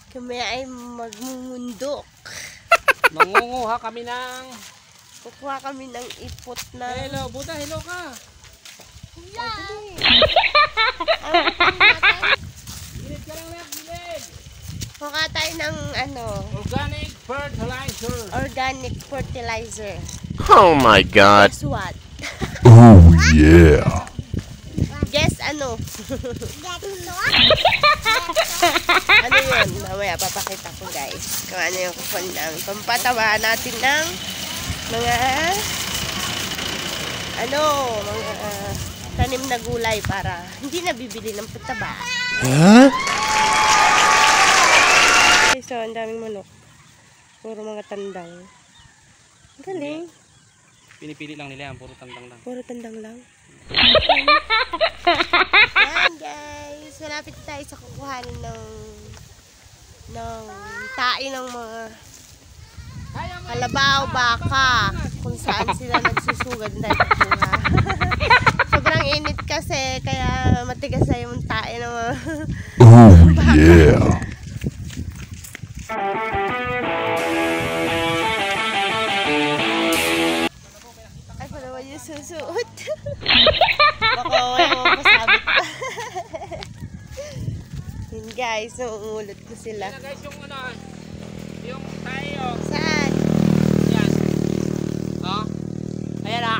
Kami ay magmumundok. Mangunguha kami ng... Kukuha kami ng ipot na... Hello, Buda, hello ka. Hello! Gilid ka lang lang, gilid. Kukuha tayo ng ano... Organic fertilizer. Organic fertilizer. Oh my God. Guess what? Oh yeah. Guess ano? Ano yun? Mamaya papakita ko guys. Kung ano yung kupon namin. Pampatawa natin ng mga mga tanim na gulay para hindi na bibili ng pataba. Huh? Okay, so ang daming manok. Puro mga tandang. Galing. Pinipili lang nila yan, puro tandang lang. Puro tandang lang. Yan guys. Malapit tayo sa kukuhanin ng tae ng mga kalabaw, baka. Kung saan sila nagsusugad na kukuha. Sobrang init kasi kaya matigas na yung tae ng mga Oh yeah. ay pa naman yung susuot. Baka wala mo pasabit pa. Yun guys, umuulot ko sila. Yan guys, yung tayo. Saan? Yan. Oh. Ayan na.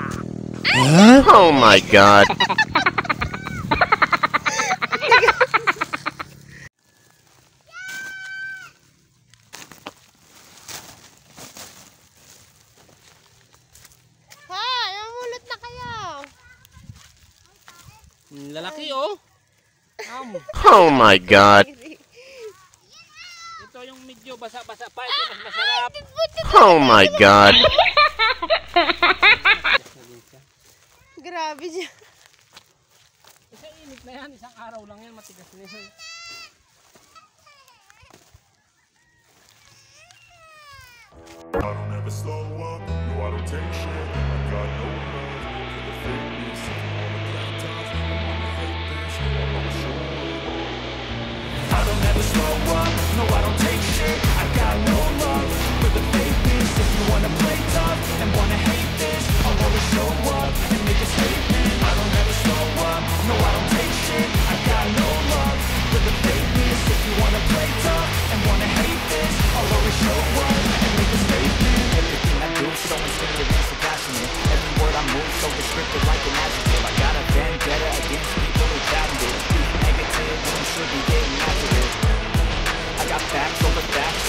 Huh? Oh my God. Namulot na kayo. Lalaki oh. Oh my God. Ito yung medyo basa-basa pa. Ito mas masarap. Oh my God. Grabe siya. Kasi init na yan. Isang araw lang yan. Matigas na yan. I don't ever slow up, no I don't take shit. I got no love for the fakeness. If you wanna play tough, I wanna hate this, I'll always show up. I don't ever slow up, no I don't take shit. I got no love for the fakeness. If you wanna play tough and wanna hate this, I'll always show up and make a statement. I don't ever slow up, no I don't take shit. I got no love for the fakeness. If you wanna play tough and wanna hate this, I'll always show up and make a statement. Everything I do so instinctive and so passionate. Every word I move so descriptive like an adjective. I got a vendetta against people who patented it. Being negative when you should be getting after it. I got facts over tracks.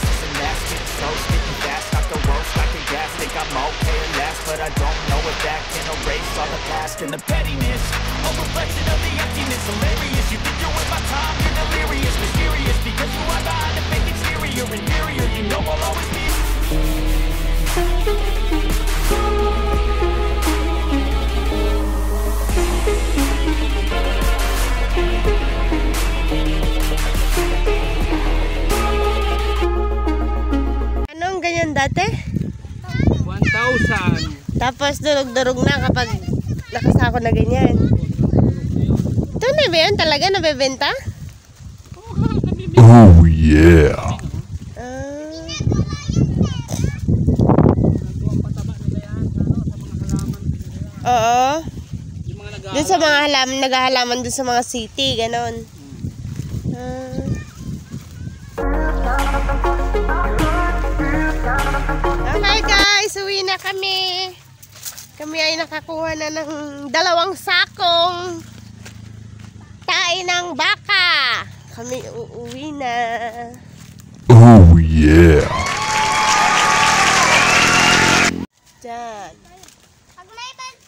This and that, spitting so spitting fast. Knock the roast like a gas. Think I'm okay at last, but I don't know if that can erase all the past and the pettiness. A reflection of the emptiness, hilarious. You think you're worth my time, you're delirious, mysterious. Because you are behind the fake exterior, inferior. You know I'll always be. Anong ganyan dati? 1,000. Tapos durog-durog na kapag nakasako na ganyan. Ito na ba yan talaga nabebenta? Oh yeah. Oo. Yung mga Dun sa mga halaman, naghahalaman dun sa mga city, ganon. Okay guys, uwi na kami. Kami ay nakakuha na ng 2 sakong tae ng baka. Kami uuwi na. Oh yeah. Diyan. Pag may bus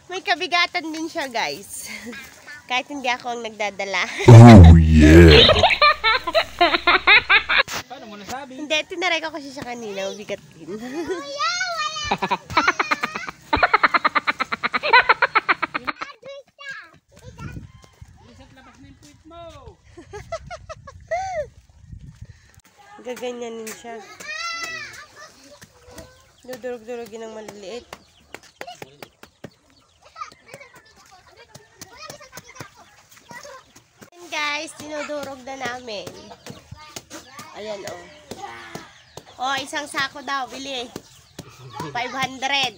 May kabigatan din siya guys. Kahit hindi ako ang nagdadala. Oh yeah. Paano mo nasabi? Hindi, tinaray ko kasi siya kanina. Mabigat din. Isat labas na yung puwit mo. Gaganyanin siya. Dudurog-durogin ng maliliit. guys, dinudurog na namin. Ayan oh. Oh, isang sako daw, bili. 500.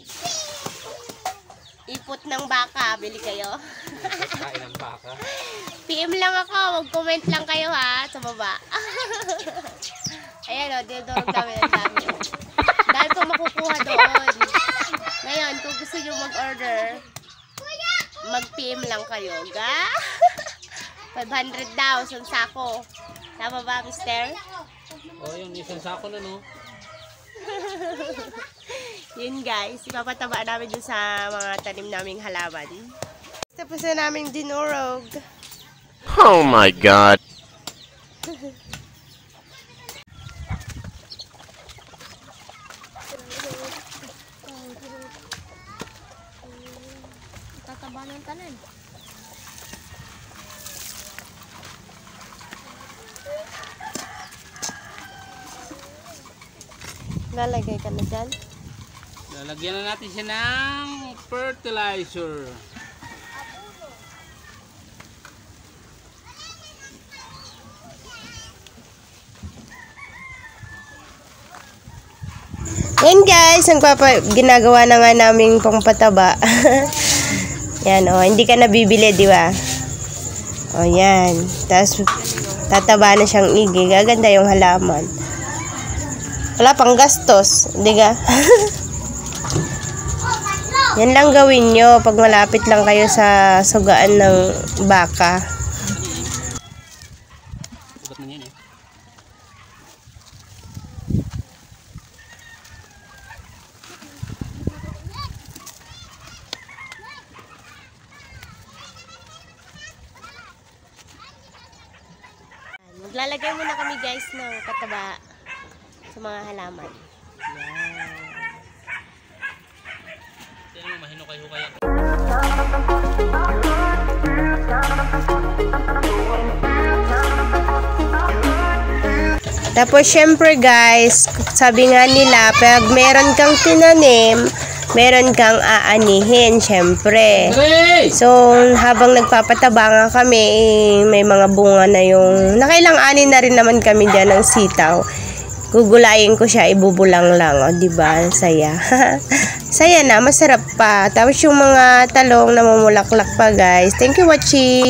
Ipot ng baka, bili kayo. Kain ng baka. PM lang ako, mag-comment lang kayo ha, sa baba. Ayan o, dinudurog namin ang dami. Dahil ko makukuha doon. Ngayon, kung gusto nyo mag-order, mag-PM lang kayo. 500 daw, isang sako. Tama ba, mister? Oh, yun, isang sako na, no? Yun guys, ipapataba namin dun sa mga tanim naming halaman. Tapos na namin dinurog. Oh my God. Tataba ng tanan. Lalagay ka na dyan. Lalagyan na natin siya ng fertilizer. Yan guys, ginagawa na nga namin pangpataba. Yan oh, hindi ka nabibili, di ba? Oh, yan. Tapos tataba na siyang igi. Gaganda yung halaman. Wala pang gastos, di ba? Yan lang gawin nyo pag malapit lang kayo sa sugaan ng baka. Ugat na yan eh. Maglalagay muna kami guys ng pataba sa mga halaman. Yan. Tignan mo, mahinukay-hukay yan. Tapos syempre guys, sabi nga nila, pag meron kang tinanim, meron kang aanihin, syempre. So, habang nagpapataba nga kami, may mga bunga na yung, nakailang ani na rin naman kami dyan ng sitaw. Gugulayin ko siya, ibubulang lang, o, diba? Saya. Saya na, masarap pa. Tapos yung mga talong na mamulaklak pa guys. Thank you watching!